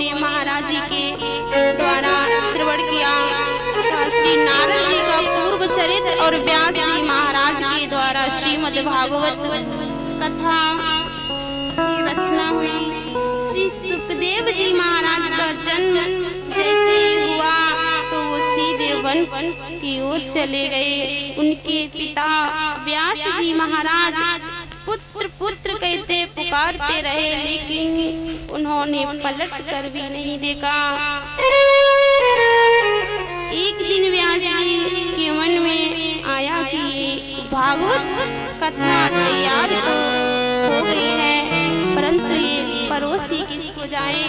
उन्होंने महाराज जी के द्वारा श्रवण किया। श्री नारद जी का पूर्व चरित्र और व्यास जी महाराज के द्वारा श्रीमद् भागवत कथा की रचना हुई। श्री सुखदेव जी महाराज का जन्म जैसे हुआ तो वो सीधे वन की ओर चले गए। उनके पिता व्यास जी महाराज पुत्र पुत्र कहते पुकारते रहे, लेकिन उन्होंने पलट कर भी नहीं देखा। एक दिन व्यास जी के मन में आया कि ये भागवत कथा तैयार हो गई है, परंतु ये परोसी किसको जाए।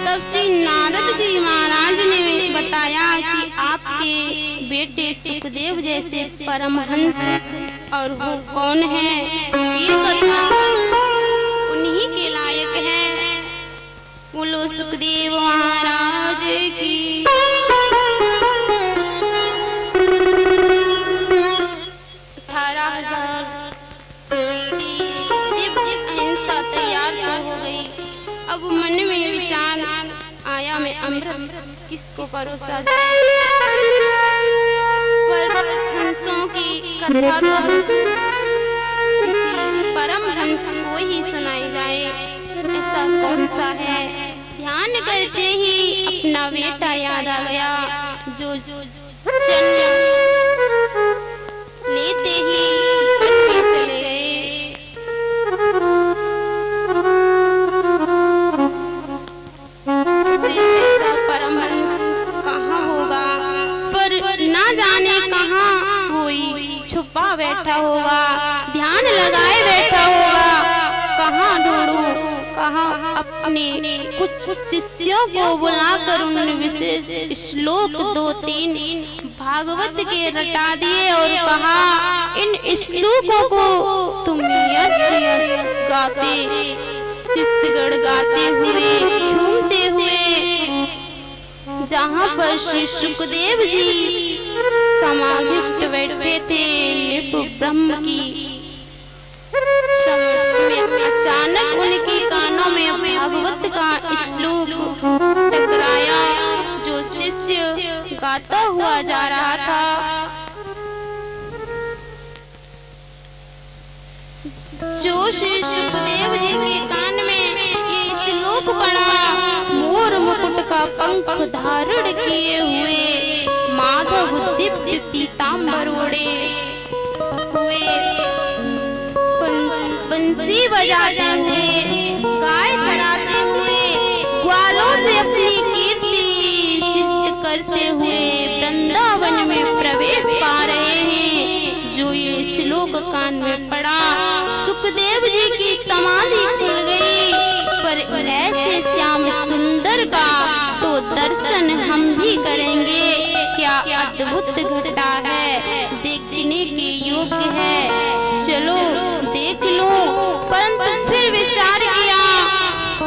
तब श्री नारद जी महाराज ने बताया कि आपके बेटे सुखदेव जैसे परमहंस और वो कौन है, ये कथा उन्हीं के लायक है। बोलो सुखदेव महाराज की। 18,000 अहिंसा तैयार हो गई। अब मन में विचार आया, मैं अमृत किसको परोसा जाए। पर हंसों की कथा तो किसी परम हंस को ही सुनाई जाए, ऐसा कौन सा है। ध्यान करते ही अपना बेटा याद आ गया, जो जन्म लेते ही वन में चले गए। ऐसा परमहंस कहाँ होगा, पर ना जाने कहाँ कोई छुपा बैठा होगा, ध्यान लगाए बैठा होगा। कहाँ ढूंढूं, कहाँ अपने कुछ शिष्यों को बुलाकर उन विशेष श्लोक 2-3 भागवत के रटा दिए और कहा, इन श्लोकों को तुम गाते शिष्यगण गाते हुए झूमते हुए जहाँ पर श्री सुखदेव जी समाधिष्ट बैठे थे, निर्भय ब्रह्म की अचानक उनके कानों में भागवत का श्लोक टकराया, जो शिष्य गाता हुआ जा रहा था। जो श्री सुखदेव जी के कान में ये श्लोक पड़ा, मोर मुकुट का पंख धारण किए हुए माधव दिव्य पीतांबर ओढ़े हुए, बंसी बजाते हुए, गाय चराते हुए, ग्वालों से अपनी कीर्ति सिद्ध करते हुए वृंदावन में प्रवेश पा रहे हैं। जो ये श्लोक कान में पड़ा, सुखदेव जी की समाधि खुल गई। पर ऐसे श्याम सुंदर का तो दर्शन हम भी करेंगे, क्या अद्भुत घटा है, देखने के योग्य है। चलो देख लो। परंतु फिर विचार किया,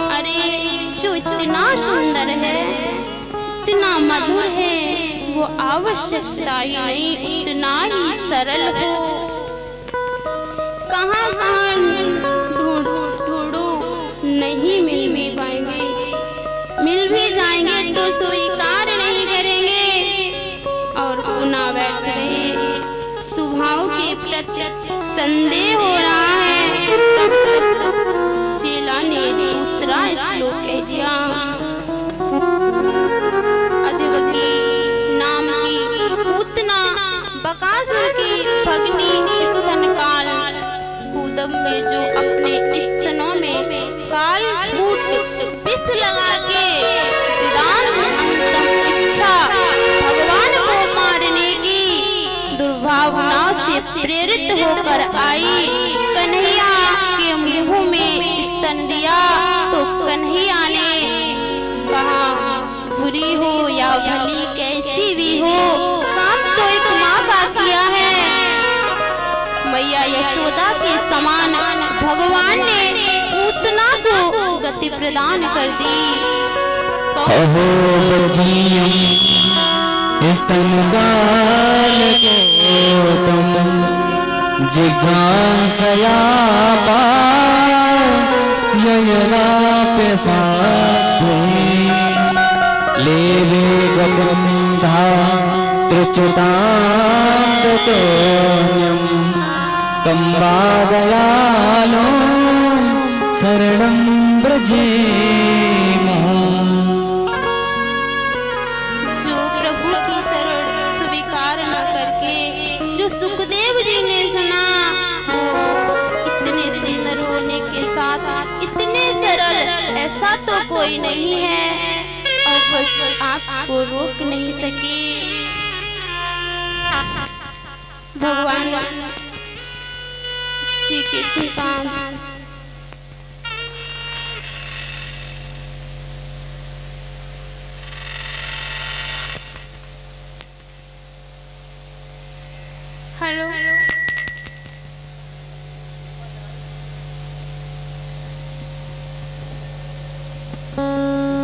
अरे जो इतना सुंदर है, इतना मधुर है, वो आवश्यकता ही नहीं इतना ही सरल हो। कहाँ ढूंढो, नहीं मिल पाएंगे, मिल भी जाएंगे तो स्वीकार नहीं करेंगे और पुनः बैठ गए। स्वभाव के प्रति संदेह हो रहा है, तब तक चेला ने दूसरा श्लोक कह दिया। अदिति नाम की पूतना बकासुर की भगनी स्तनकाल कूदम ने जो अपने स्तनों में काल कूट विष लगा के चिदांश अंतम इच्छा भगवान को मारने की दुर्भावना से प्रेरित होकर आई। कन्हैया के मुंह में स्तन दिया तो कन्हैया ने कहा, बुरी हो या भली कैसी भी हो, काम तो एक माँ का किया है। मैया यशोदा के समान भगवान ने पूतना को गति प्रदान कर दी। अहो स्तनकाल गौतम जिज्ञासया ययनाप्य साध्वे लेवे गगन्धा त्रिच्युतां दतोऽन्यं कम्बादयालो शरणं व्रजेम। जो प्रभु की शरण स्वीकार न करके जो सुखदेव जी ने सुना, वो इतने सुंदर होने के साथ इतने सरल ऐसा तो कोई नहीं है, और बस आपको रोक नहीं सके। भगवान श्री कृष्ण का हेलो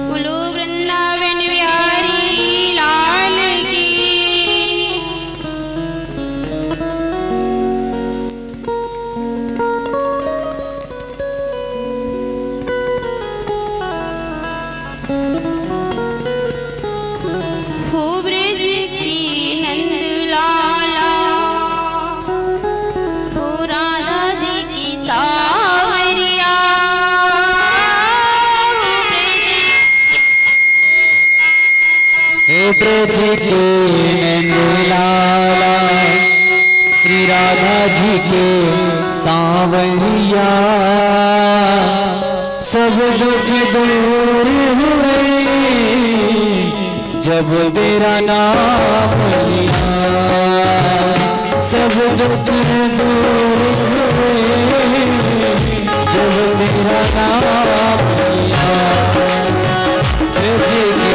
बोलो वृंदावन बिहारी लाल की। हो ब्रज की नंद लाला, हो राधा जी की सावरिया, हे ब्रज के नंदलाला, श्री राधा जी के सांवरिया, सब दुख दूर हुए जब तेरा नाम लिया, सब दुख दूर हुए जब तेरा नाम लिया। ब्रज के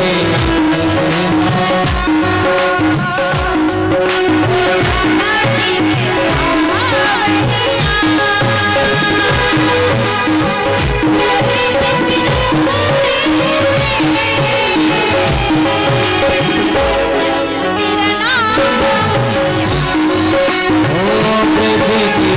ब्रज की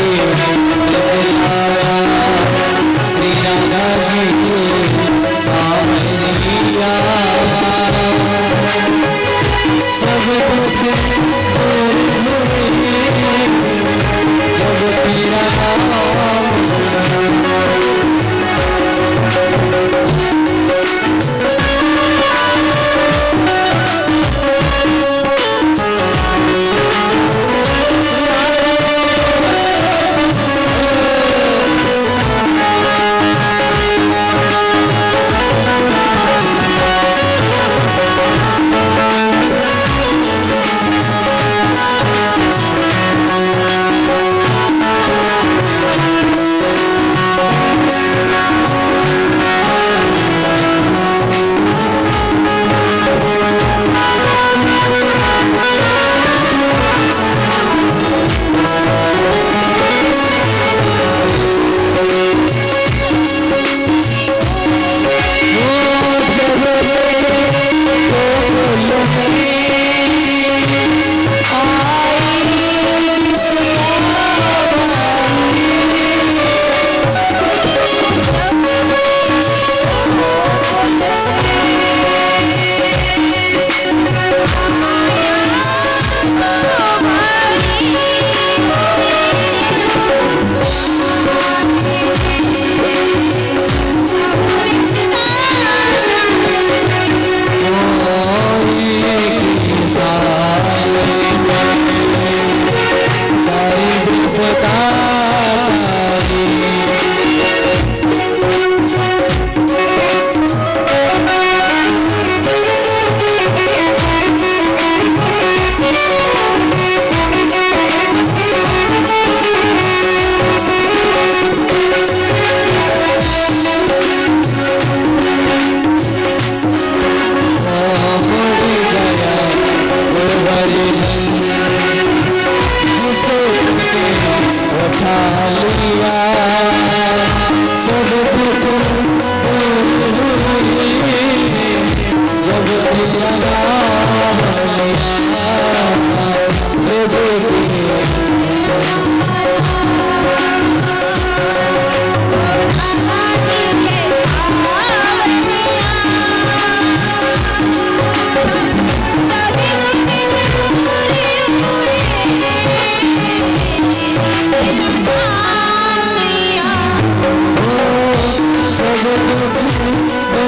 सब दुख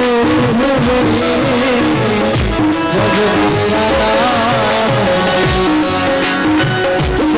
दूर हुए जब तेरा नाम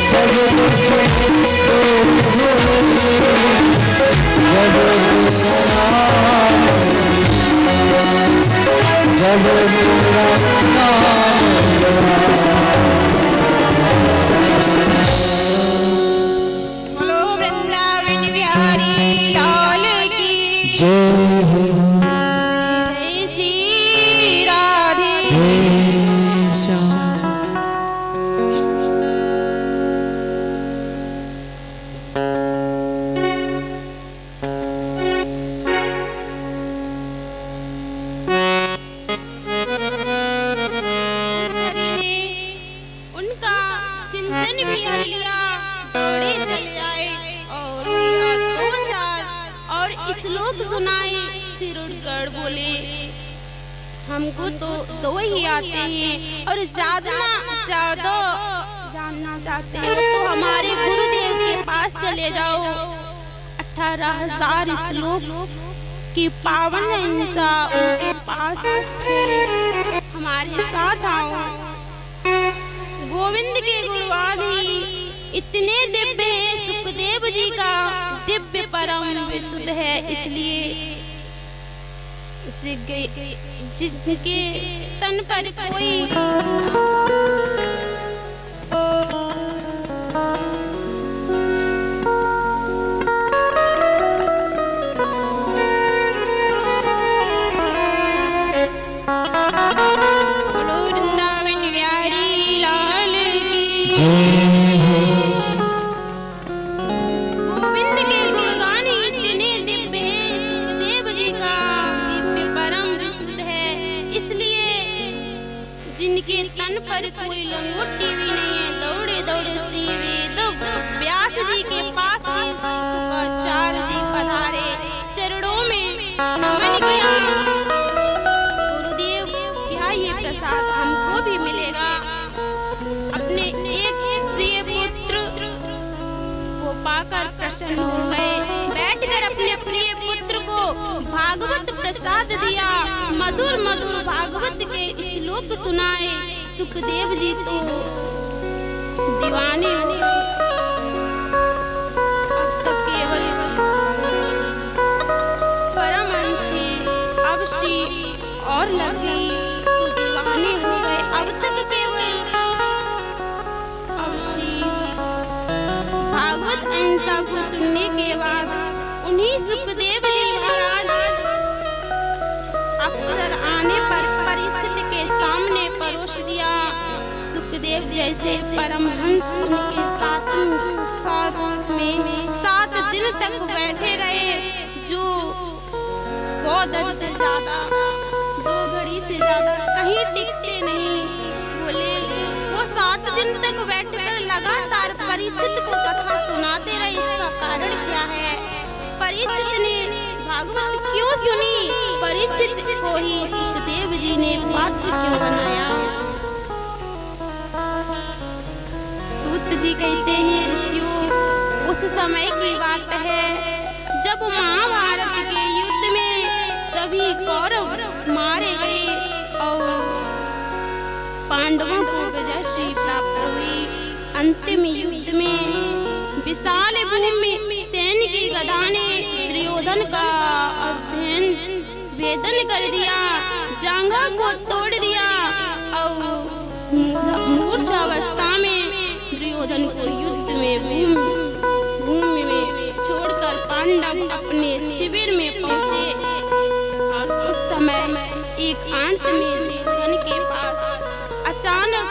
सब दुख दूर हुए जब तेरा हमको तो दो ही आते हैं और ज्यादा जानना चाहते हैं तो हमारे गुरुदेव के पास चले जाओ। 18,000 श्लोक की पावन हिंसा उनके पास हमारे साथ आओ। गोविंद के गुणवाद ही इतने दिव्य हैं, सुखदेव जी का दिव्य परम विशुद्ध है, इसलिए जिनके तन पर कोई जिनके तन पर कोई लंगोटी भी नहीं है, दौड़े दौड़े श्री वेद व्यास जी के पास भी शुक्राचार्य जी पधारे, चरणों में नमन किया। प्रसन्न हो गए। बैठकर अपने प्रिय पुत्र को भागवत प्रसाद दिया। मधुर मधुर भागवत के श्लोक सुनाए। सुखदेव जी तो दीवाने हो गए। अब तक केवल परमहंस थे, अब श्री और लग गई तो दीवाने हो गए। अब तक केवल अब श्री भागवत अहिंसा को सुनने के बाद उन्हीं सुखदेव जी महाराज अवसर आने पर परीक्षित के सामने परोस दिया। सुखदेव जैसे परमहंस उनके साथ में 7 दिन तक बैठे रहे, जो गौदर से ज्यादा 2 घड़ी से ज्यादा कहीं टिकते नहीं। बोले वो 7 दिन तक बैठकर लगातार परीक्षित को कथा सुनाते रहे। इसका कारण क्या है? परीक्षित ने भागवत क्यों सुनी? परीक्षित को ही सुखदेव जी ने पात्र क्यों बनाया? सूत जी कहते हैं, ऋषियों, उस समय की बात है जब महाभारत के युद्ध में सभी कौरव मारे गए और पांडवों को विजय श्री प्राप्त हुई। अंतिम युद्ध में विशाल भूमि में सैन्य की गदा ने दुर्योधन का भेदन कर दिया, जांघा को तोड़ दिया और मूर्छावस्था में दुर्योधन को युद्ध में भूमि में छोड़कर पांडव अपने शिविर में पहुंचे। और उस समय एकांत में दुर्योधन के पास अचानक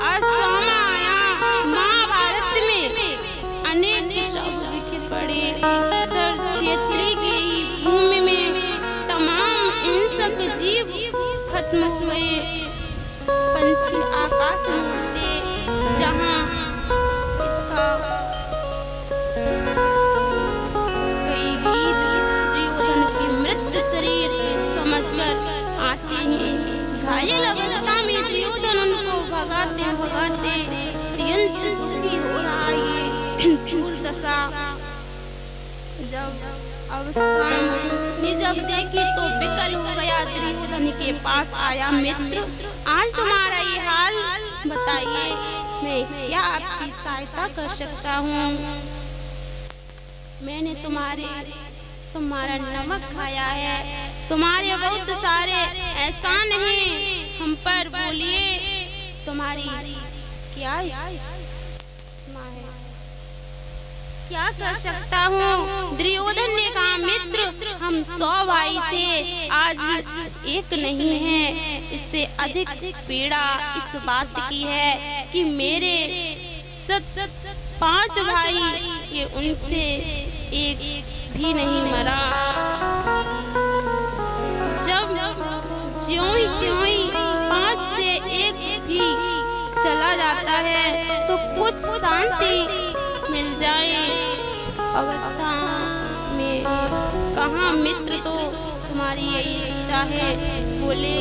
अश्वत्थामा आया। महाभारत में अनेक शव बिखरे पड़े। क्षेत्री की भूमि में तमाम हिंसक जीव खत्म हुए। पंछी आकाश में उड़ते, जहाँ इसका कई गीत दुर्योधन की मृत शरीर समझकर आते हैं। घायल अवस्था में दुर्योधन उनको भगाते भगाते अत्यंत दुखी हो रहा है। दुर्दशा जब अवस्था ने जब देखी तो विकल हो गया। दुर्योधन के पास आया, मित्र आज तुम्हारा ये हाल बताइए, मैं क्या आपकी सहायता कर सकता हूँ? मैंने तुम्हारा नमक खाया है, तुम्हारे बहुत सारे एहसान हैं हम पर, बोलिए तुम्हारी क्या क्या कर सकता हूँ? दुर्योधन ने कहा, मित्र हम 100 भाई थे, आज एक नहीं है। इससे अधिक पीड़ा इस बात की है कि मेरे 5 भाई ये उनसे एक भी नहीं मरा। जब ज्यों ही 5 से 1 भी चला जाता है तो कुछ शांति मिल जाए। अवस्था में कहाँ मित्र, तो तुम्हारी यही इच्छा है। बोले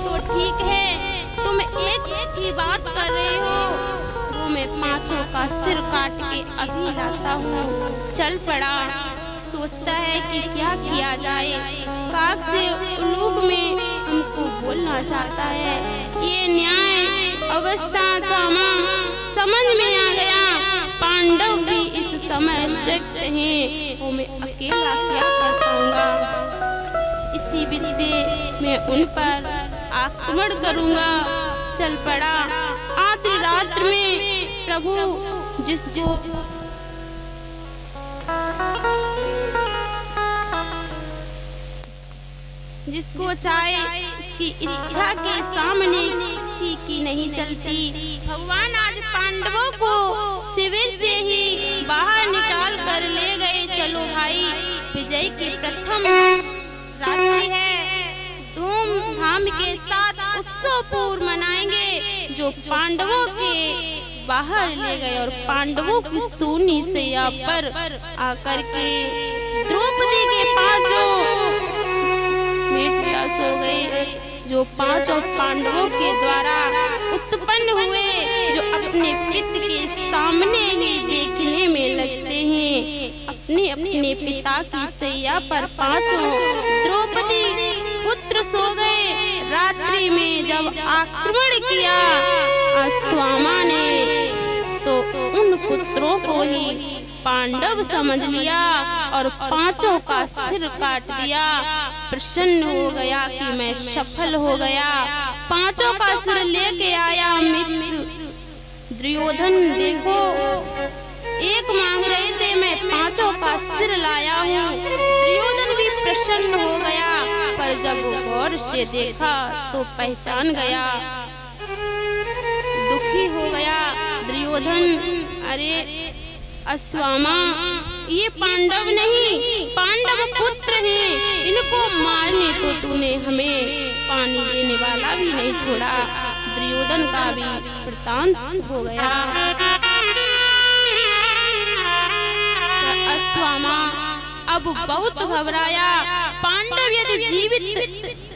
तो ठीक है, तुम एक ही बात कर रहे हो, वो मैं 5 का सिर काट के अभी लाता हूँ। चल पड़ा, सोचता है कि क्या किया जाए। काग से उलूक में हमको बोलना चाहता है। ये न्याय अवस्था थामा समझ में आ गया। पांडव भी इस समय शक्त हैं, वो मैं अकेला क्या कर पाऊंगा। इसी विधि से मैं उन पर आक्रमण करूंगा। चल पड़ा। आधी रात्र में प्रभु जिसको चाहे इसकी इच्छा के सामने किसी की नहीं चलती। भगवान आज पांडवों को शिविर से ही बाहर निकाल कर ले गए। चलो भाई, विजय की प्रथम रात्रि है, धूमधाम के साथ उत्सव पूर्व मनाएंगे। जो पांडवों के बाहर ले गए और पांडवों की सूनी सैया पर आकर के द्रौपदी के 5 सो गए, जो 5 पांडवों के द्वारा उत्पन्न हुए जो अपने पिता के सामने ही देखने में लगते हैं। अपने अपने पिता की सैया पर पांचों द्रौपदी पुत्र सो गए। रात्रि में जब आक्रमण किया अश्वत्थामा ने तो उन पुत्रों को ही पांडव समझ लिया और पांचों का सिर काट दिया। प्रसन्न हो गया कि मैं सफल हो गया। पांचों का सिर लेके आया मित्र दुर्योधन। देखो एक मांग रहे थे, मैं पांचों का सिर लाया हूँ। दुर्योधन भी प्रसन्न हो गया, पर जब गौर से देखा तो पहचान गया, दुखी हो गया दुर्योधन। अरे अश्वत्थामा, ये पांडव नहीं, पांडव पुत्र हैं। इनको मारने तो तूने हमें पानी देने वाला भी नहीं छोड़ा। दुर्योधन का भी वृतांत हो गया। अश्वत्थामा अब बहुत घबराया। पांडव यदि जीवित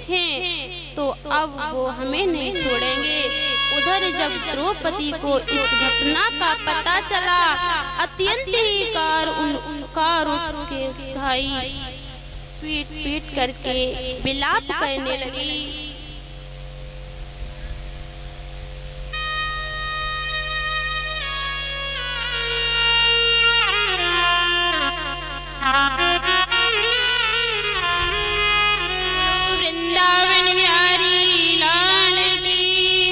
हैं तो अब वो हमें नहीं छोड़ेंगे। उधर जब द्रौपदी को इस घटना का पता चला, अत्यंत ही कार उठ के भाई पीट पीट करके विलाप करने लगी। वृंदावन बिहारी लाल की,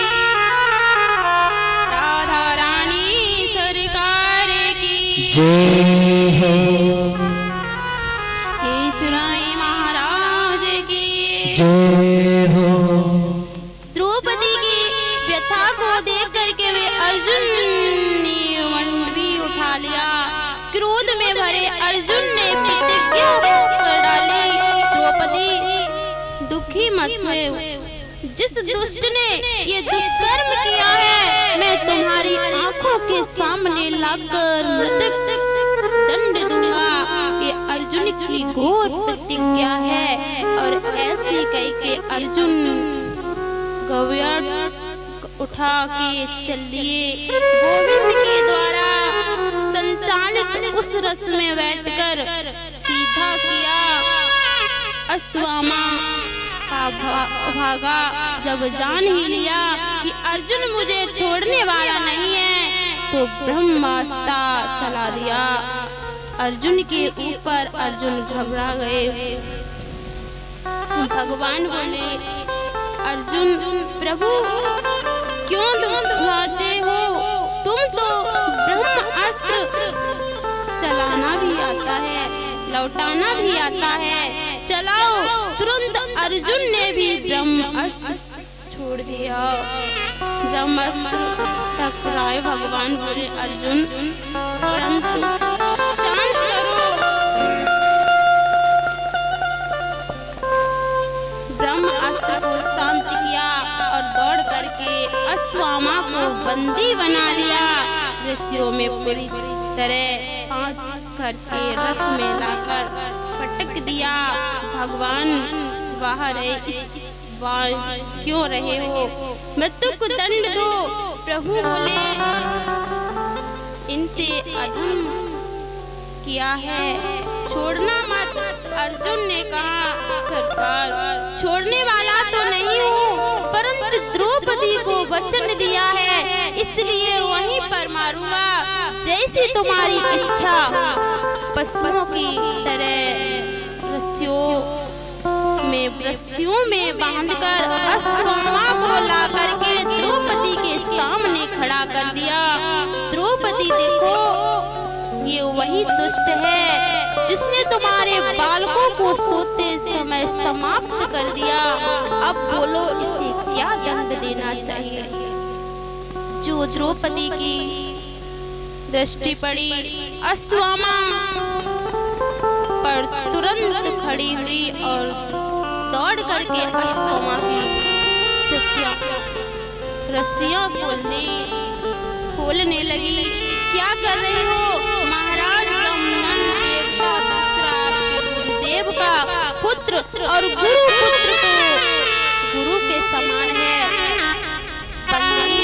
राधा रानी सरकार की जय हो, ईश्वराय महाराज की जय हो। द्रौपदी की व्यथा को देख करके वे अर्जुन ने मंड भी उठा लिया। क्रोध में भरे अर्जुन ने प्रतिज्ञा कर डाली, द्रौपदी दुखी मत हो। जिस दुष्ट ने ये दुष्कर्म किया है, मैं तुम्हारी आंखों के सामने लाकर मृत्यु दंड दूंगा। ये अर्जुन की घोर प्रतिज्ञा है। और ऐसी कह के अर्जुन गवयार उठा के चल दिए। गोविंद के द्वारा संचालित उस रथ में बैठकर सीधा किया। अश्वत्थामा का भागा। जब जान ही लिया कि अर्जुन मुझे छोड़ने वाला नहीं है, तो ब्रह्मास्त्र चला दिया अर्जुन के ऊपर। अर्जुन घबरा गए। भगवान बोले, अर्जुन प्रभु क्यों घबराते हो? तुम तो ब्रह्मास्त्र चलाना भी आता है, लौटाना भी आता है, चलाओ। तुरंत अर्जुन ने भी ब्रह्मास्त्र छोड़ दिया। ब्रह्मास्त्र टकराए। भगवान बोले, अर्जुन परंतु शांत करो। ब्रह्मास्त्र को शांत किया और दौड़ करके अश्वत्थामा को बंदी बना लिया। ऋषियों में पूरी तरह 5 करके रथ में लाकर पटक दिया। भगवान बाहर है, इस बार क्यों रहे हो? मृत्यु को दंड दो। प्रभु बोले, इनसे अधम किया है, छोड़ना मत। अर्जुन ने कहा, सरकार छोड़ने वाला तो नहीं हूँ, परंतु द्रौपदी को वचन दिया है, इसलिए वहीं पर मारूंगा। जैसी तुम्हारी इच्छा। पशुओं की तरह रस्सियों में बांधकर अश्वत्थामा को ला करके द्रौपदी के सामने खड़ा कर दिया। द्रौपदी देखो, ये वही दुष्ट है जिसने तुम्हारे बालकों को सोते समय समाप्त कर दिया। अब बोलो, इसे क्या दंड देना चाहिए? जो द्रौपदी की दृष्टि पड़ी अश्वत्थामा पर तुरंत खड़ी हुई और दौड़ करके अश्वत्थामा की रस्सियां खोलने लगी। क्या कर रहे हो? महाराज ब्राह्मण देवता दूसरा आपके गुरुदेव का पुत्र और गुरु पुत्र तो गुरु के समान है। बंदनी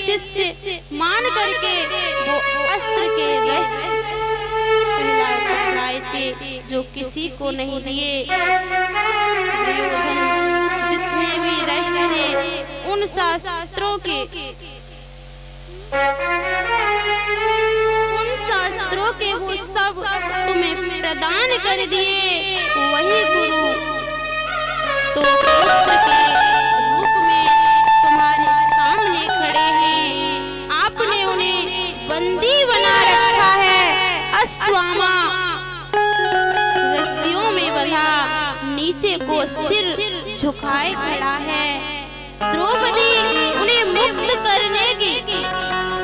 शिष्य मान करके वो अस्त्र के रस पहलाए थे जो किसी को नहीं दिए। दुर्योधन जितने भी रस थे उन शास्त्रों के वो सब तुम्हें प्रदान कर दिए। वही गुरु तो पुत्र के रूप में तुम्हारे सामने खड़े हैं। आपने उन्हें बंदी बना रखा है, अश्वामा रस्सियों में बंधा, नीचे को सिर झुकाए खड़ा है। द्रौपदी उन्हें मुक्त करने की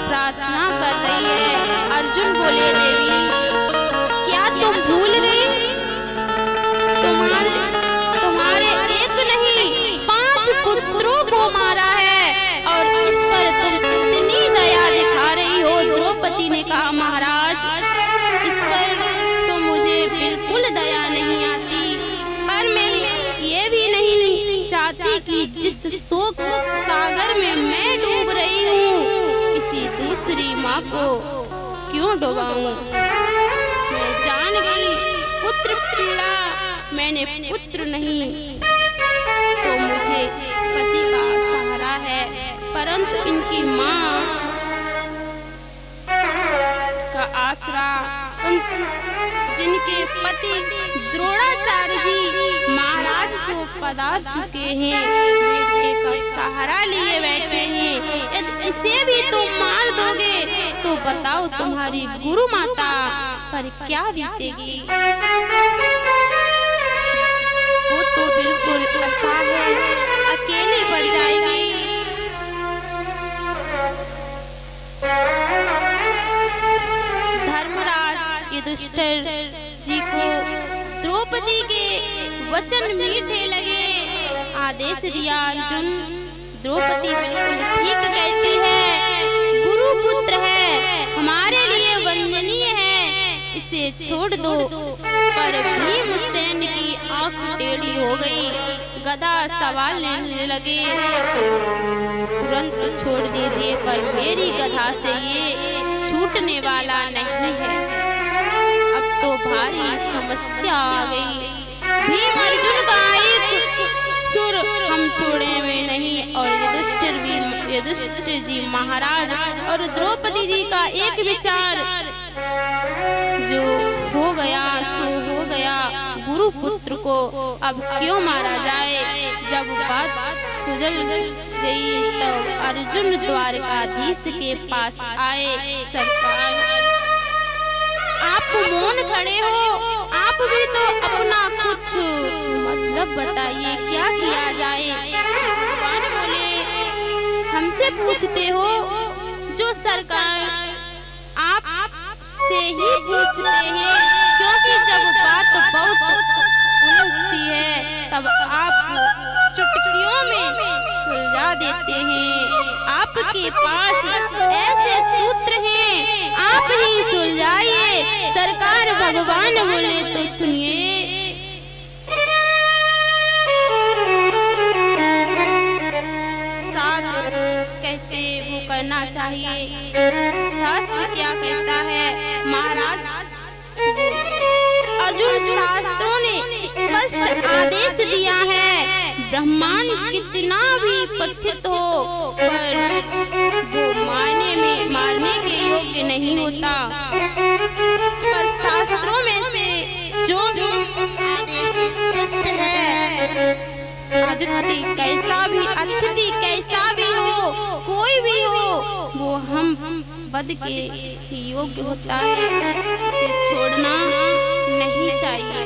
प्रार्थना कर रही है। अर्जुन बोले, देवी क्या तुम भूल गई? तुम्हारे एक नहीं 5 पुत्रों को मारा है और इस पर तुम इतनी दया दिखा रही हो। द्रौपदी ने कहा, महाराज इस पर तो मुझे बिल्कुल दया नहीं आती, पर मैं ये भी नहीं चाहती कि जिस शोक सागर में मैं डूब रही हूँ किसी दूसरी माँ को क्यों डुबाऊं। मैं जान गई पुत्र पीड़ा, मैंने पुत्र नहीं तो मुझे पति का सहारा है, परंतु इनकी माँ का आसरा, जिनके पति द्रोणाचार्य जी महाराज को पधार चुके हैं, बेटे का सहारा लिए बैठे हैं। यदि इसे भी तुम मार दोगे तो बताओ तुम्हारी गुरु माता पर क्या बीतेगी। वो तो बिल्कुल असहाय अकेली पड़ जाएगी। धर्मराज युधिष्ठिर जी को द्रौपदी के वचन मीठे लगे। आदेश दिया, अर्जुन द्रौपदी बिल्कुल ठीक कहती है, गुरु पुत्र है, हमारे लिए वंदनीय है, इसे छोड़ दो। पर भीमसेन की आंख टेढ़ी हो गई, गदा सवाल लेने लगे, तुरंत छोड़ दीजिए, पर मेरी गदा से ये छूटने वाला नहीं है। अब तो भारी समस्या आ गई। भीम अर्जुन का एक सुर हम छोड़े में नहीं, और युधिष्ठिर जी महाराज और द्रौपदी जी का एक विचार, जो हो गया सो हो गया, गुरु पुत्र को अब क्यों मारा जाए। जब बात सुलझ गई तब अर्जुन द्वारकाधीश के पास आए। सरकार आप मौन खड़े हो, आप भी तो अपना कुछ मतलब बताइए, क्या किया जाए। भगवान बोले, हमसे पूछते हो जो सरकार आप से ही पूछते हैं, क्योंकि जब बात बहुत उलझती है तब आप चुटकियों में सुलझा देते हैं। आपके पास ऐसे सूत्र हैं, आप ही सुलझाइए। सरकार भगवान बोले, तो सुनिए। कहते वो करना चाहिए, शास्त्र क्या कहता है। महाराज अर्जुन, शास्त्रों ने स्पष्ट आदेश दिया है, ब्रह्मांड कितना भी पतित हो पर वो मारने के योग्य नहीं होता। पर शास्त्रों में से जो भी आदेश स्पष्ट है, अतिथि कैसा भी हो, कोई भी हो, वो हम वध के योग्य होता है, उसे छोड़ना नहीं चाहिए।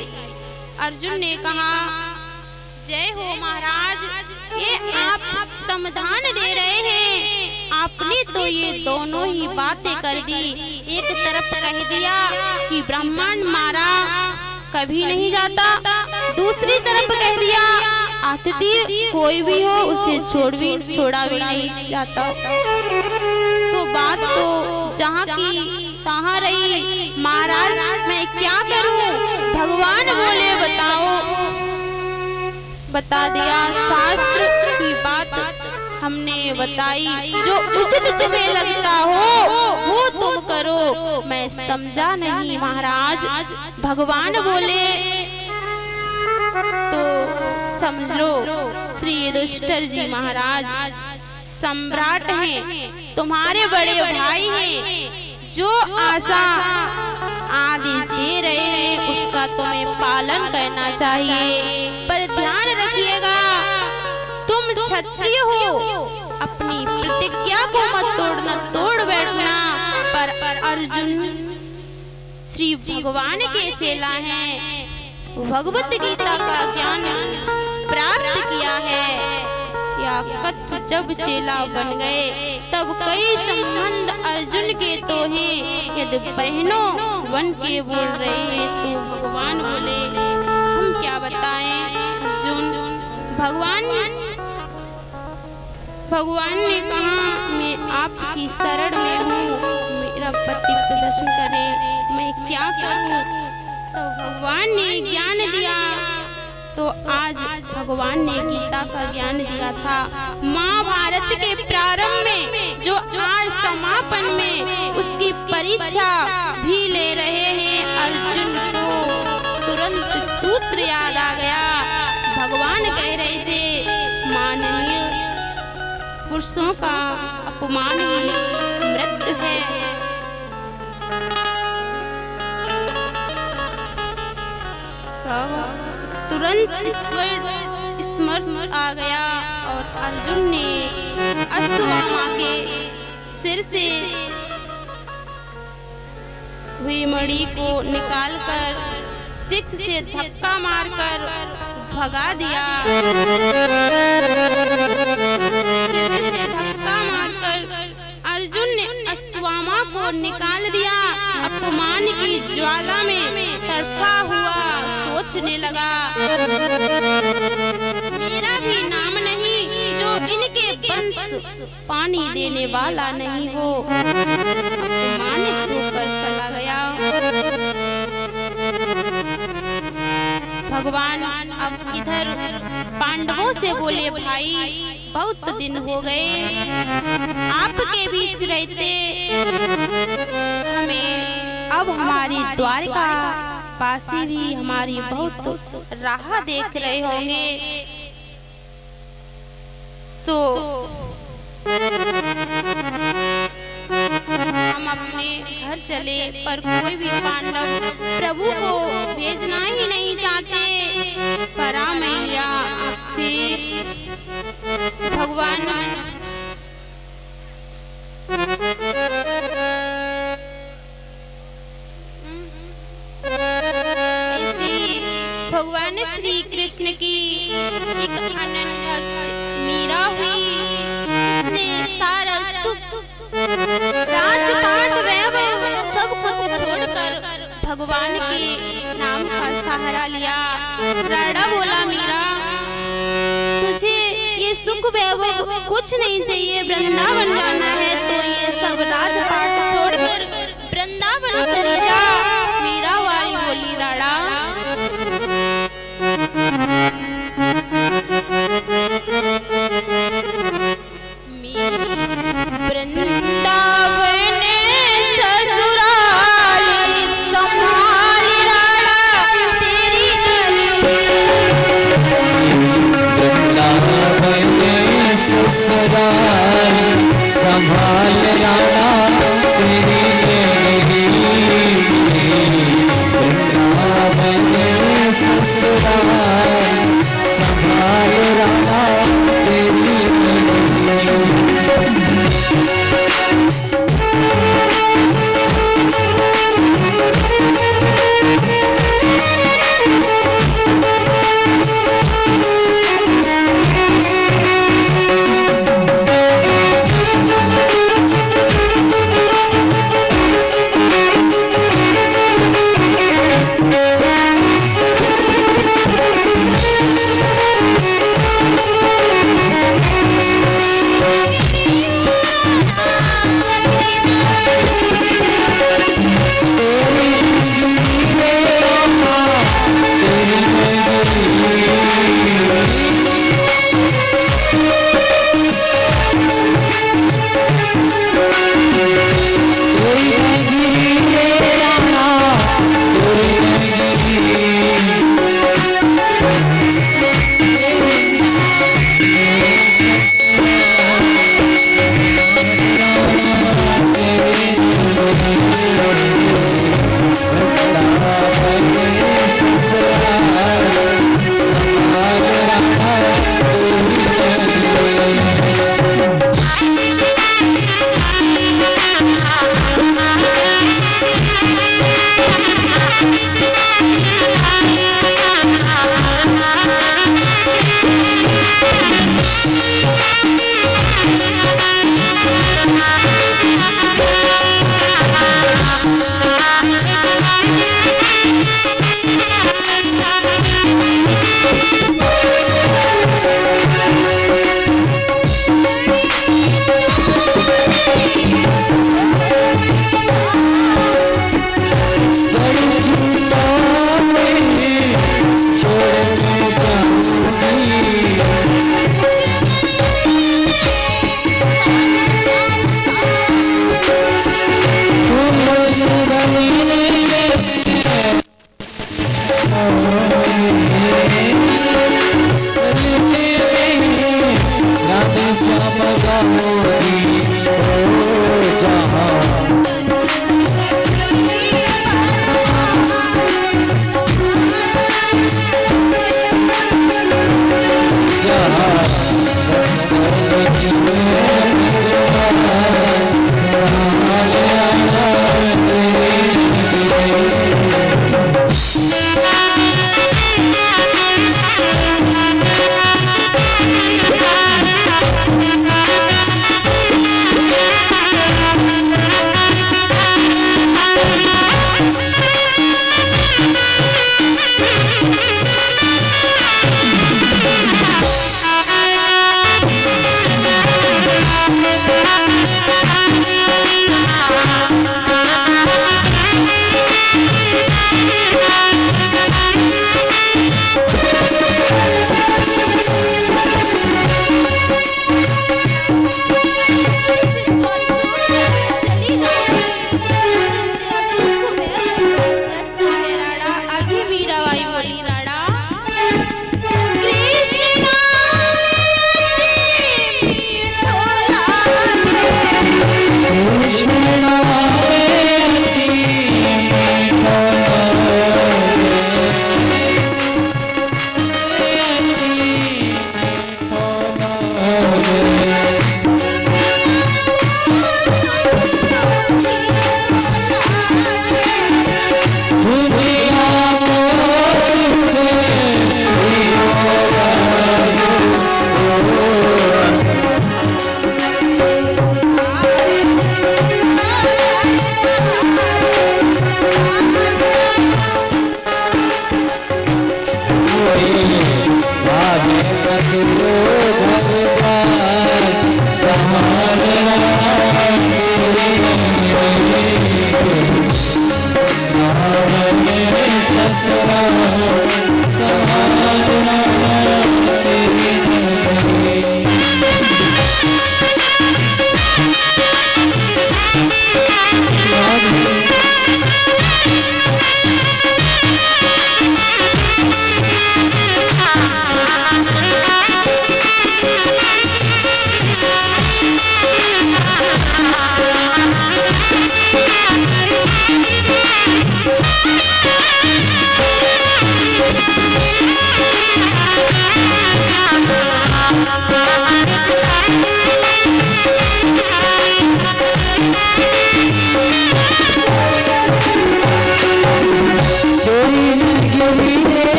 अर्जुन ने कहा, जय हो महाराज, ये आप समाधान दे रहे हैं। आपने तो ये दोनों ही बातें कर दी। एक तरफ कह दिया कि ब्रह्मांड मारा कभी नहीं जाता, दूसरी तरफ कह दिया अतिथि कोई भी हो उसे छोड़ा भी नहीं जाता। तो बात तो जहाँ की तहाँ रही। महाराज मैं क्या करूं? भगवान बोले, बताओ। बता दिया, शास्त्र की बात हमने बताई, जो उचित तुम्हें लगता हो वो तुम करो, मैं समझा नहीं महाराज। भगवान बोले तो समझ लो श्री युधिष्ठिर जी महाराज सम्राट हैं, तुम्हारे बड़े भाई हैं, जो आशा आदेश दे रहे हैं उसका तुम्हें पालन करना चाहिए। पर ध्यान रखिएगा, तुम क्षत्रिय हो, अपनी प्रतिज्ञा को मत तोड़ बैठना। पर अर्जुन श्री भगवान के चेला हैं, भगवत गीता का ज्ञान प्राप्त किया है। या कथ जब चेला बन गए तब कई संबंध अर्जुन के तो हैं, यदि बहनों बन के बोल रहे हैं तो भगवान बोले हम क्या बताएं। अर्जुन भगवान ने कहा मैं आपकी शरण में हूँ, मेरा पति प्रदर्शन करे, मैं क्या करूँ। तो भगवान ने ज्ञान दिया, तो आज भगवान ने गीता का ज्ञान दिया था। महाभारत के प्रारंभ में जो आज समापन में उसकी परीक्षा भी ले रहे हैं, अर्जुन को तुरंत सूत्र याद आ गया। भगवान कह रहे थे माननीय पुरुषों का अपमान ही मृत्यु है। तुरंत स्मरण आ गया और अर्जुन ने अश्वत्थामा के सिर से हुई मणि को निकालकर शिक्ष से धक्का मारकर भगा दिया। शिर से धक्का मारकर अर्जुन ने अश्वत्थामा को निकाल दिया। अपमान की ज्वाला में तड़पा हुआ सोचने लगा, मेरा भी नाम नहीं जो इनके वंश पानी देने वाला नहीं हो। अपमानित होकर चला गया। भगवान अब इधर पांडवों से बोले भाई बहुत दिन हो गए आपके बीच रहते, हमें अब हमारी द्वारका पासी भी हमारी बहुत राह देख रहे होंगे, तो हम अपने घर चले। पर कोई भी पांडव प्रभु को भेजना ही नहीं चाहते। परा मैया आपसे भगवान भगवान श्री कृष्ण की एक अनन्य भक्त मीरा हुई, जिसने सारा सुख राजपाट वैभव सब कुछ छोड़कर भगवान के नाम का सहारा लिया। राधा बोला मीरा तुझे ये सुख वैभव कुछ नहीं चाहिए, वृंदावन जाना है तो ये सब राजपाट छोड़कर वृंदावन चली जा। मीरा वाली बोली राधा वृंदावन ससुराली संभाली राधा तेरी गली। वृंदावन ससुराल संभाल राधा तेरी गली। वृंदावन ससुराल संभाल राधा तेरी जाऊंगी ओ जहाँ जहाँ सतगुरु संभाल राणा संभाल